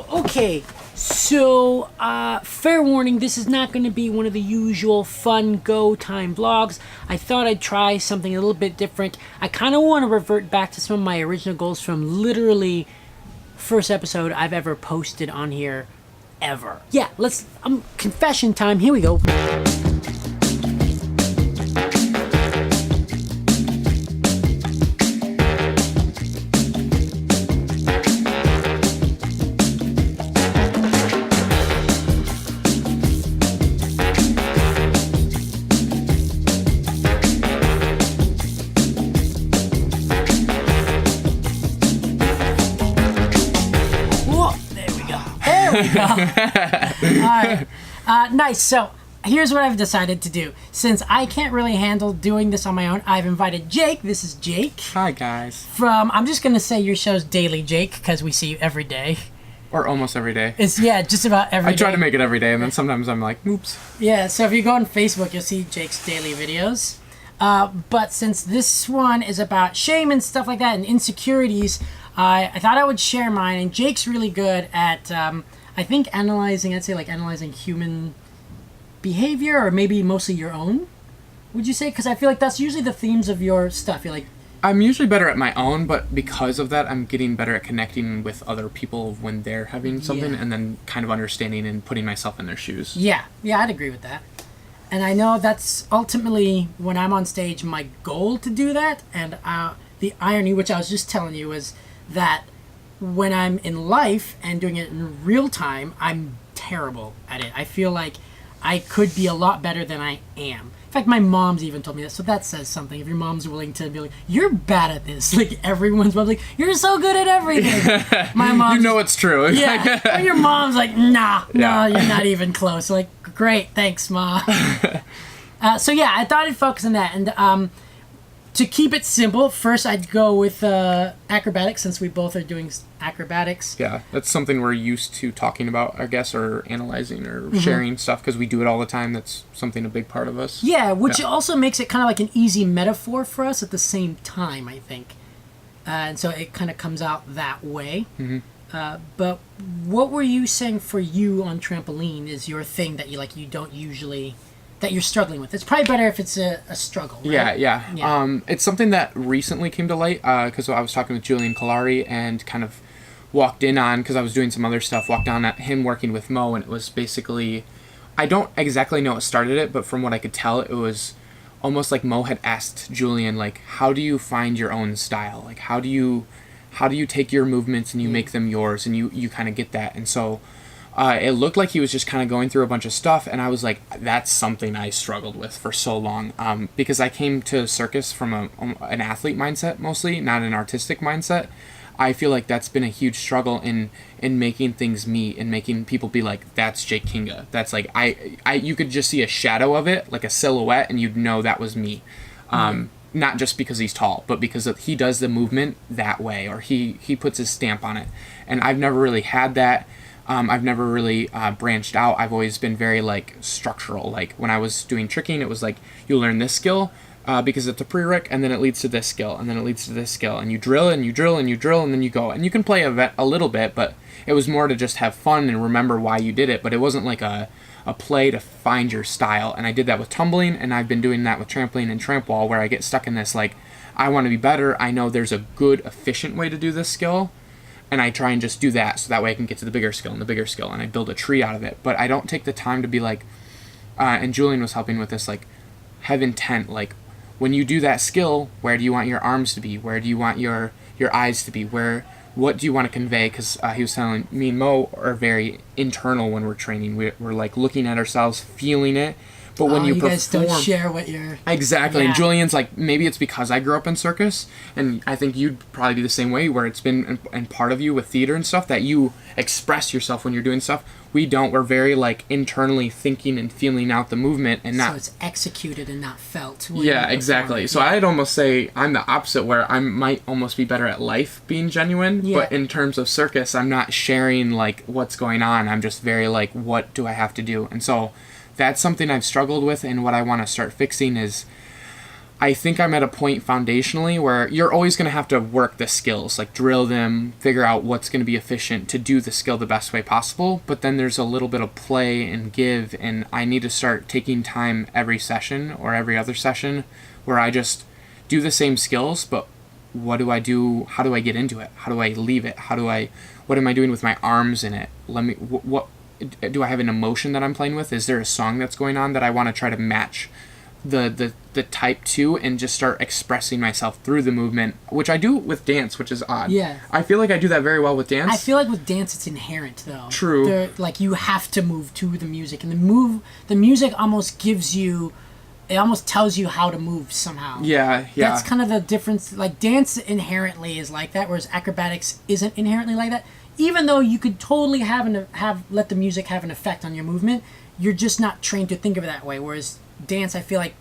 Okay, so fair warning, this is not going to be one of the usual fun go time vlogs. I thought I'd try something a little bit different. I kind of want to revert back to some of my original goals from literally first episode I've ever posted on here ever. Yeah, let's confession time. Here we go. Alright, nice. So here's what I've decided to do. Since I can't really handle doing this on my own, I've invited Jake. This is Jake. Hi, guys. I'm just going to say your show's Daily Jake, because we see you every day. Or almost every day. It's, just about every day. I try to make it every day, and then sometimes I'm like, oops. Yeah, so if you go on Facebook, you'll see Jake's daily videos. But since this one is about shame and stuff like that, and insecurities, I thought I would share mine. And Jake's really good at, I think, analyzing human behavior, or maybe mostly your own, would you say? Because I feel like that's usually the themes of your stuff. You're like, I'm usually better at my own, but because of that, I'm getting better at connecting with other people when they're having something, and then kind of understanding and putting myself in their shoes. Yeah, I'd agree with that. And I know that's ultimately, when I'm on stage, my goal to do that. And the irony, which I was just telling you, is that when I'm in life and doing it in real time, I'm terrible at it. I feel like I could be a lot better than I am. In fact, my mom's even told me that, so that says something. If your mom's willing to be like, you're bad at this, like everyone's like, you're so good at everything. My mom, you know it's true. Yeah, or your mom's like, no, you're not even close. Like, great, thanks, Ma. So yeah, I thought I'd focus on that, and to keep it simple, first I'd go with acrobatics, since we both are doing acrobatics. Yeah, that's something we're used to talking about, I guess, or analyzing or sharing stuff, because we do it all the time. That's something, a big part of us. Yeah, which also makes it kind of like an easy metaphor for us at the same time, I think. And so it kind of comes out that way. But what were you saying for you on trampoline is your thing that you don't usually... that you're struggling with? It's probably better if it's a struggle, right? Yeah. It's something that recently came to light, because I was talking with Julian Kalari and kind of walked in on, because I was doing some other stuff, walked on at him working with Mo, and it was basically, I don't exactly know what started it, but from what I could tell, it was almost like Mo had asked Julian, like, how do you find your own style? Like, how do you take your movements and you make them yours, and you kind of get that? And so it looked like he was just kind of going through a bunch of stuff, and I was like, that's something I struggled with for so long, because I came to circus from an athlete mindset mostly, not an artistic mindset. I feel like that's been a huge struggle in making things meet and making people be like, that's Jake Hinga. That's like, you could just see a shadow of it, like a silhouette, and you'd know that was me. Not just because he's tall, but because he does the movement that way, or he puts his stamp on it. And I've never really had that. I've never really branched out. I've always been very like structural. Like when I was doing tricking, it was like you learn this skill because it's a prereq, and then it leads to this skill, and then it leads to this skill, and you drill and you drill and you drill, and then you go. And you can play a little bit, but it was more to just have fun and remember why you did it. But it wasn't like a play to find your style. And I did that with tumbling, and I've been doing that with trampoline and tramp wall, where I get stuck in this like, I want to be better. I know there's a good, efficient way to do this skill, and I try and just do that, so that way I can get to the bigger skill and the bigger skill, and I build a tree out of it. But I don't take the time to be like, and Julian was helping with this, like, have intent. Like, when you do that skill, where do you want your arms to be? Where do you want your eyes to be? What do you want to convey? Because he was telling me and Mo are very internal when we're training. We're like looking at ourselves, feeling it. But when you guys don't share what you're... Exactly. Yeah. And Julian's like, maybe it's because I grew up in circus, and I think you'd probably be the same way, where it's been and part of you with theater and stuff, that you express yourself when you're doing stuff. We don't. We're very like internally thinking and feeling out the movement, and not... So it's executed and not felt. Yeah, exactly. So I'd almost say I'm the opposite, where I might almost be better at life being genuine, but in terms of circus, I'm not sharing like what's going on. I'm just very like, what do I have to do? And so that's something I've struggled with, and what I want to start fixing is I think I'm at a point foundationally where you're always going to have to work the skills, like drill them, figure out what's going to be efficient to do the skill the best way possible. But then there's a little bit of play and give, and I need to start taking time every session or every other session where I just do the same skills, but what do I do? How do I get into it? How do I leave it? What am I doing with my arms in it? What do I have an emotion that I'm playing with? Is there a song that's going on that I want to try to match the type to, and just start expressing myself through the movement, which I do with dance, which is odd. Yeah. I feel like I do that very well with dance. I feel like with dance it's inherent though. True. Like you have to move to the music, and the music almost gives you, it almost tells you how to move somehow. Yeah. That's kind of the difference. Like dance inherently is like that, whereas acrobatics isn't inherently like that. Even though you could totally let the music have an effect on your movement, you're just not trained to think of it that way. Whereas dance, I feel like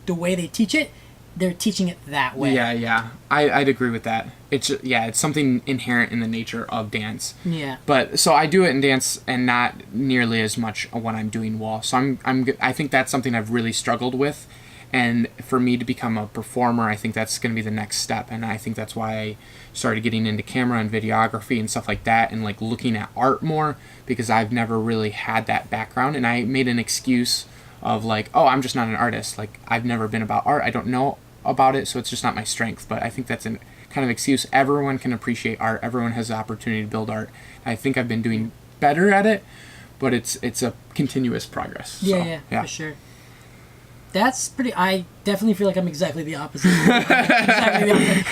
the way they teach it, they're teaching it that way. Yeah. I'd agree with that. It's something inherent in the nature of dance. Yeah. But so I do it in dance and not nearly as much when I'm doing wall. So I think that's something I've really struggled with, and for me to become a performer, I think that's going to be the next step, and I think that's why I started getting into camera and videography and stuff like that, and like looking at art more, because I've never really had that background, and I made an excuse of like, oh, I'm just not an artist. Like, I've never been about art. I don't know about it, so it's just not my strength. But I think that's a kind of excuse. Everyone can appreciate art. Everyone has the opportunity to build art. I think I've been doing better at it, but it's a continuous progress. Yeah, for sure. That's pretty. I definitely feel like I'm exactly the opposite.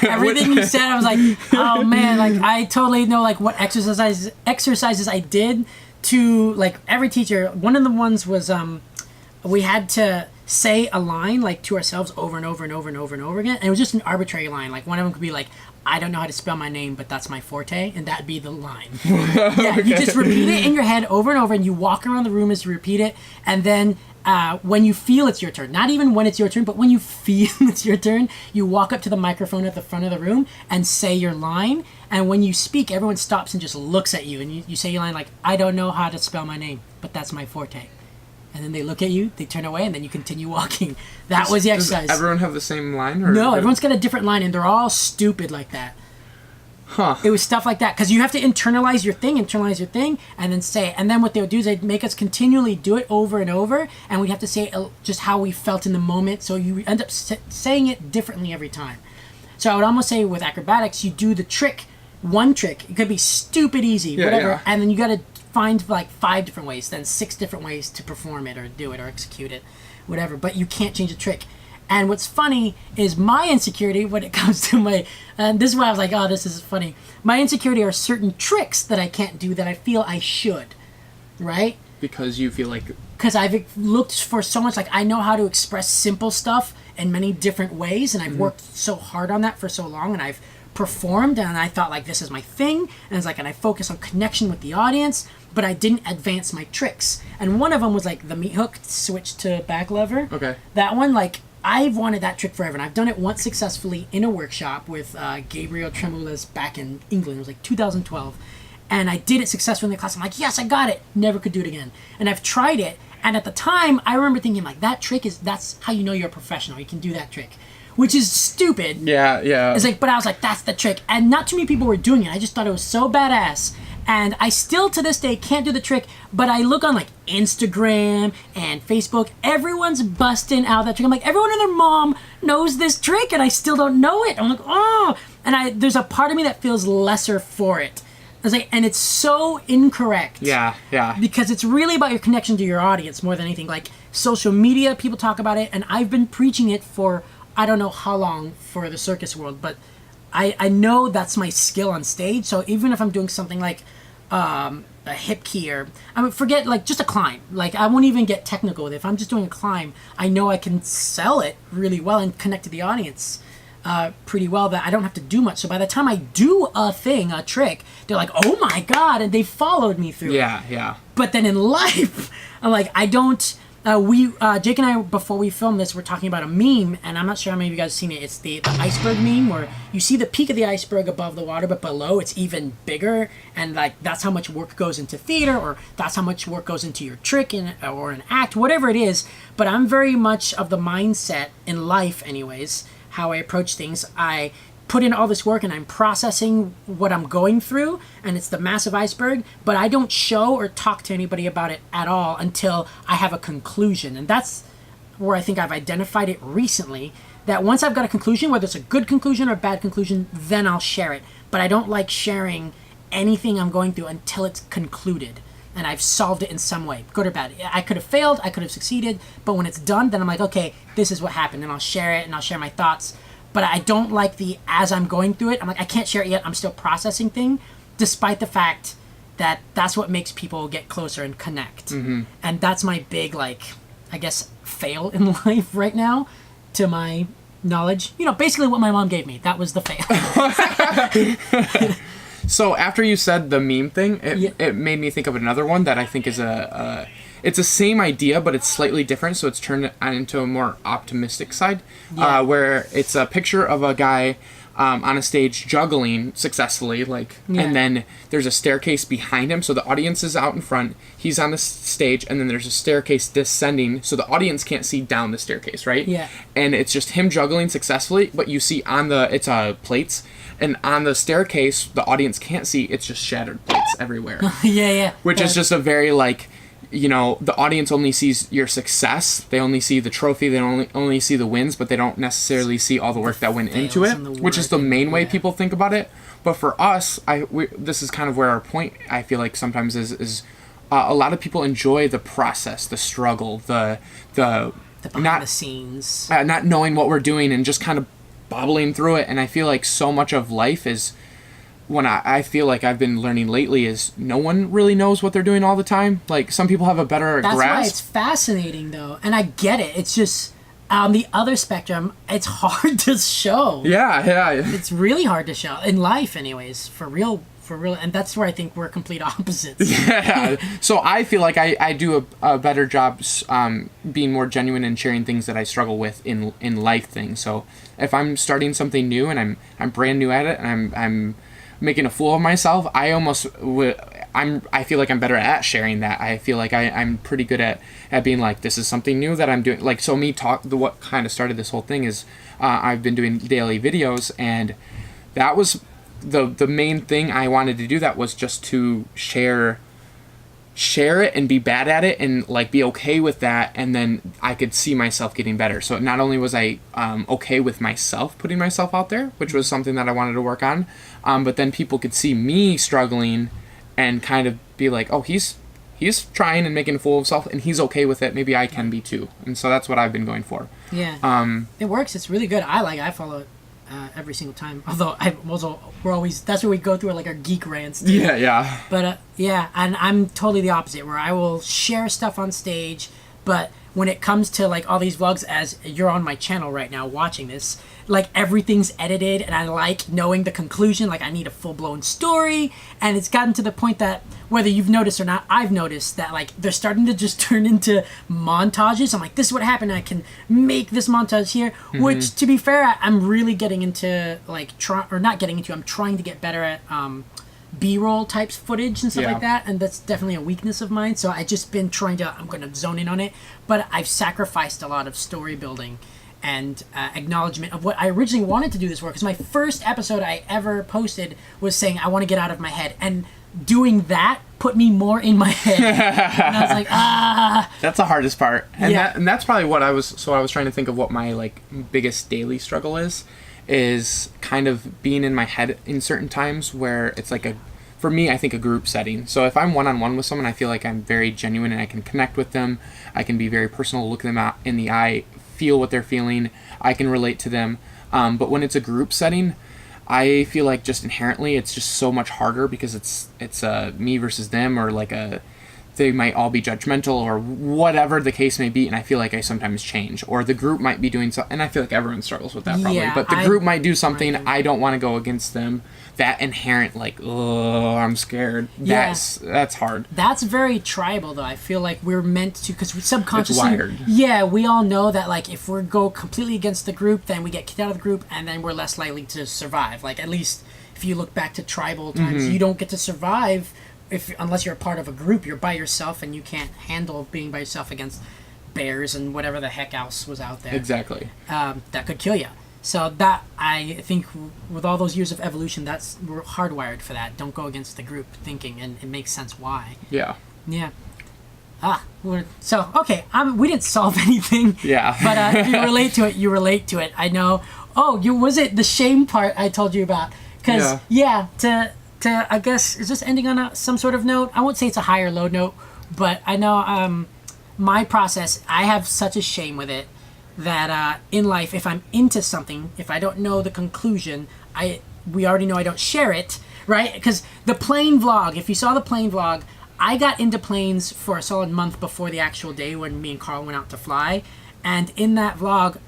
Everything you said, I was like, oh man, like I totally know like what exercises I did to like every teacher. One of the ones was we had to say a line like to ourselves over and over and over and over and over again, and it was just an arbitrary line. Like one of them could be like, I don't know how to spell my name, but that's my forte, and that'd be the line. Yeah, you just repeat it in your head over and over, and you walk around the room as you repeat it, and then when you feel it's your turn, not even when it's your turn, but when you feel it's your turn, you walk up to the microphone at the front of the room and say your line, and when you speak, everyone stops and just looks at you, and you say your line like, I don't know how to spell my name, but that's my forte. And then they look at you, they turn away, and then you continue walking. That was the exercise. Does everyone have the same line? Or no, everyone's got a different line, and they're all stupid like that. Huh. It was stuff like that, because you have to internalize your thing, and then say it. And then what they would do is they'd make us continually do it over and over, and we'd have to say just how we felt in the moment, so you end up saying it differently every time. So I would almost say with acrobatics, you do the trick, one trick. It could be stupid easy, whatever, and then you got to find like 5 different ways, then 6 different ways to perform it or do it or execute it, whatever. But you can't change the trick. And what's funny is my insecurity when it comes to my, and this is why I was like, oh, this is funny. My insecurity are certain tricks that I can't do that I feel I should, right? Because you feel like... Because I've looked for so much, like I know how to express simple stuff in many different ways, and I've worked so hard on that for so long, and I've performed, and I thought like this is my thing, and it's like, and I focus on connection with the audience, but I didn't advance my tricks. And one of them was like the meat hook switch to back lever. Okay. That one, like, I've wanted that trick forever, and I've done it once successfully in a workshop with Gabriel Tremulas back in England. It was like 2012, and I did it successfully in the class. I'm like, yes, I got it. Never could do it again. And I've tried it, and at the time, I remember thinking like, that's how you know you're a professional. You can do that trick, which is stupid. Yeah. It's like, but I was like, that's the trick, and not too many people were doing it. I just thought it was so badass. And I still, to this day, can't do the trick, but I look on, like, Instagram and Facebook. Everyone's busting out that trick. I'm like, everyone and their mom knows this trick, and I still don't know it. I'm like, oh! And there's a part of me that feels lesser for it. I was like, and it's so incorrect. Yeah. Because it's really about your connection to your audience more than anything. Like, social media, people talk about it, and I've been preaching it for I don't know how long for the circus world, but I know that's my skill on stage. So even if I'm doing something like a hip key, or I mean, forget like just a climb, like I won't even get technical with it. If I'm just doing a climb, I know I can sell it really well and connect to the audience pretty well, that I don't have to do much. So by the time I do a trick, they're like, oh my god, and they followed me through it. Yeah. But then in life, I'm like, I don't Jake and I, before we filmed this, we're talking about a meme, and I'm not sure how many of you guys have seen it. It's the iceberg meme, where you see the peak of the iceberg above the water, but below it's even bigger, and like that's how much work goes into theater, or that's how much work goes into your trick or an act, whatever it is. But I'm very much of the mindset in life, anyways, how I approach things. I put in all this work and I'm processing what I'm going through, and it's the massive iceberg, but I don't show or talk to anybody about it at all until I have a conclusion. And that's where I think I've identified it recently, that once I've got a conclusion, whether it's a good conclusion or a bad conclusion, then I'll share it. But I don't like sharing anything I'm going through until it's concluded and I've solved it in some way, good or bad. I could have failed, I could have succeeded, but when it's done, then I'm like, okay, this is what happened, and I'll share it and I'll share my thoughts. But I don't like the as I'm going through it, I'm like, I can't share it yet, I'm still processing thing, despite the fact that that's what makes people get closer and connect. Mm-hmm. And that's my big, like, I guess, fail in life right now, to my knowledge. You know, basically what my mom gave me, that was the fail. So after you said the meme thing, it made me think of another one that I think is it's the same idea, but it's slightly different, so it's turned into a more optimistic side, where it's a picture of a guy on a stage juggling successfully, and then there's a staircase behind him, so the audience is out in front, he's on the stage, and then there's a staircase descending, so the audience can't see down the staircase, right? Yeah. And it's just him juggling successfully, but you see on the, it's plates, and on the staircase, the audience can't see, it's just shattered plates everywhere. Which is just a very, like, you know, the audience only sees your success. They only see the trophy. They only see the wins, but they don't necessarily see all the work that went into it, which is the main way people think about it. But for us, this is kind of where our point, I feel like, sometimes is a lot of people enjoy the process, the struggle, the behind the scenes, not knowing what we're doing and just kind of bobbling through it. And I feel like so much of life is, when I feel like I've been learning lately, is no one really knows what they're doing all the time. Like, some people have a better grasp. That's why it's fascinating, though. And I get it. It's just, on the other spectrum, it's hard to show. Yeah. It's really hard to show. In life, anyways. For real. And that's where I think we're complete opposites. Yeah. So I feel like I do a better job being more genuine and sharing things that I struggle with in life things. So if I'm starting something new and I'm brand new at it and I'm making a fool of myself, I feel like I'm better at sharing that. I feel like I'm pretty good at being like, this is something new that I'm doing. Like, so what kind of started this whole thing is I've been doing daily videos, and that was the main thing I wanted to do. That was just to share it and be bad at it and like be okay with that, and then I could see myself getting better. So not only was I okay with myself putting myself out there, which was something that I wanted to work on, but then people could see me struggling and kind of be like, oh, he's trying and making a fool of himself, and he's okay with it. Maybe I can be too. And so that's what I've been going for. Yeah. It works. It's really good. I follow it every single time. Although we're always, that's where we go through like our geek rants too. Yeah. But and I'm totally the opposite, where I will share stuff on stage, but when it comes to like all these vlogs, as you're on my channel right now watching this, like everything's edited, and I like knowing the conclusion. Like, I need a full-blown story, and it's gotten to the point that, whether you've noticed or not, I've noticed that like they're starting to just turn into montages. I'm like, this is what happened, I can make this montage here. Mm-hmm. Which, to be fair, I'm really getting into like I'm trying to get better at B-roll types footage and stuff like that, and that's definitely a weakness of mine. So I just been I'm going to zone in on it, but I've sacrificed a lot of story building and acknowledgement of what I originally wanted to do this for, because my first episode I ever posted was saying I want to get out of my head, and doing that put me more in my head. And I was like, that's the hardest part. And that's probably what I was trying to think of what my like biggest daily struggle is kind of being in my head in certain times, where it's like for me, I think a group setting. So if I'm one-on-one with someone, I feel like I'm very genuine and I can connect with them. I can be very personal, look them out in the eye, feel what they're feeling. I can relate to them. But when it's a group setting, I feel like just inherently it's just so much harder, because it's me versus them, or like they might all be judgmental or whatever the case may be, and I feel like I sometimes change, or the group might be doing something, and I feel like everyone struggles with that probably, Yeah, but the group might do something, I don't want to go against them. That inherent, like, oh, I'm scared. Yeah. That's hard. That's very tribal, though. I feel like we're meant to, because we subconsciously... It's wired. Yeah, we all know that, like, if we go completely against the group, then we get kicked out of the group, and then we're less likely to survive. Like, at least if you look back to tribal times, you don't get to survive unless you're a part of a group. You're by yourself, and you can't handle being by yourself against bears and whatever the heck else was out there. Exactly. That could kill you. So that, I think, with all those years of evolution, we're hardwired for that. Don't go against the group thinking, and it makes sense why. Yeah. Yeah. Okay, we didn't solve anything. Yeah. But if you relate to it, you relate to it. I know. Oh, was it the shame part I told you about? Because, to I guess, is this ending on some sort of note? I won't say it's a high or low note, but I know my process, I have such a shame with it that in life, if I'm into something, if I don't know the conclusion, we already know I don't share it, right? Because the plane vlog, if you saw the plane vlog, I got into planes for a solid month before the actual day when me and Carl went out to fly. And in that vlog,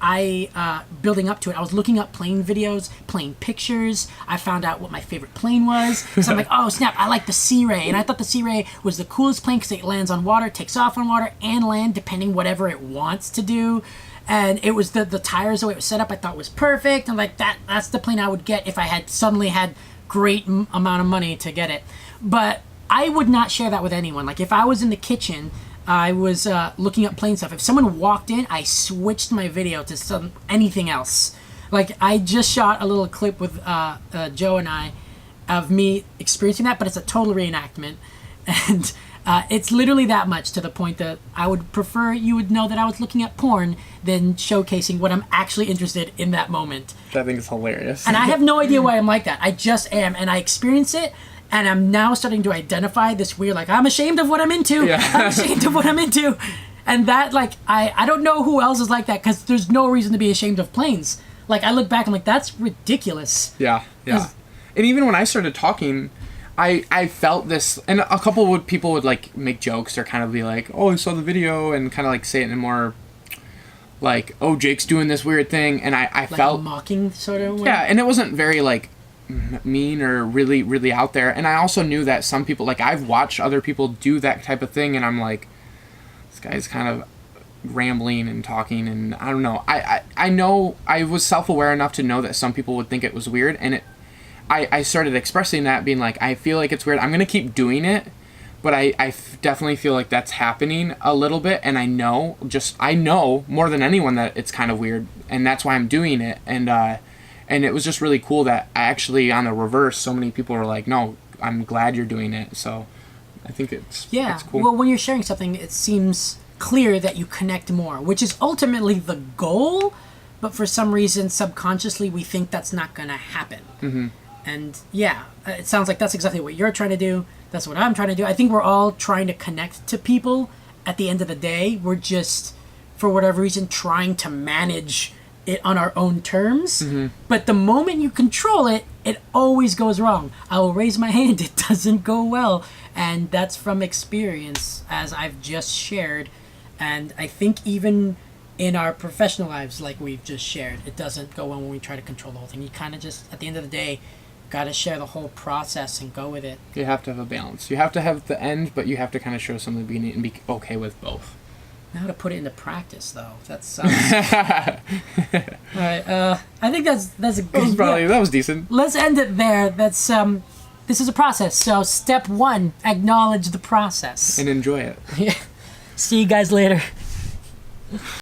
building up to it, I was looking up plane videos, plane pictures. I found out what my favorite plane was. So I'm like, oh snap, I like the Sea Ray. And I thought the Sea Ray was the coolest plane because it lands on water, takes off on water, and land depending whatever it wants to do. And it was the tires, the way it was set up, I thought was perfect. And like that's the plane I would get if I had suddenly had great amount of money to get it. But I would not share that with anyone. Like if I was in the kitchen, I was looking up plane stuff. If someone walked in, I switched my video to anything else. Like I just shot a little clip with Joe and I of me experiencing that, but it's a total reenactment. And it's literally that much, to the point that I would prefer you would know that I was looking at porn than showcasing what I'm actually interested in that moment. I think it's hilarious. And I have no idea why I'm like that. I just am, and I experience it, and I'm now starting to identify this weird, like, I'm ashamed of what I'm into. Yeah. I'm ashamed of what I'm into. And that, like, I don't know who else is like that, because there's no reason to be ashamed of planes. Like, I look back, I'm like, that's ridiculous. Yeah. And even when I started talking, I felt this, and a couple people would like make jokes or kind of be like, oh, I saw the video, and kind of like say it in a more like, oh, Jake's doing this weird thing, and I like felt a mocking sort of way. Yeah, and it wasn't very like mean or really, really out there. And I also knew that some people, like I've watched other people do that type of thing, and I'm like, this guy's kind of rambling and talking, and I don't know. I know I was self-aware enough to know that some people would think it was weird, and I started expressing that, being like, I feel like it's weird. I'm going to keep doing it, but I definitely feel like that's happening a little bit, and I know more than anyone that it's kind of weird, and that's why I'm doing it. And it was just really cool that I actually, on the reverse, so many people were like, no, I'm glad you're doing it. So I think it's cool. Well, when you're sharing something, it seems clear that you connect more, which is ultimately the goal, but for some reason, subconsciously, we think that's not going to happen. Mm-hmm. And yeah, it sounds like that's exactly what you're trying to do. That's what I'm trying to do. I think we're all trying to connect to people. At the end of the day, we're just, for whatever reason, trying to manage it on our own terms. Mm-hmm. But the moment you control it, it always goes wrong. I will raise my hand. It doesn't go well. And that's from experience, as I've just shared. And I think even in our professional lives, like we've just shared, it doesn't go well when we try to control the whole thing. You kind of just, at the end of the day, got to share the whole process and go with it. You have to have a balance. You have to have the end, but you have to kind of show some of the beginning and be okay with both. Now to put it into practice, though. That sounds... All right. I think that's a good... That was decent. Let's end it there. That's this is a process. So step 1, acknowledge the process and enjoy it. Yeah. See you guys later.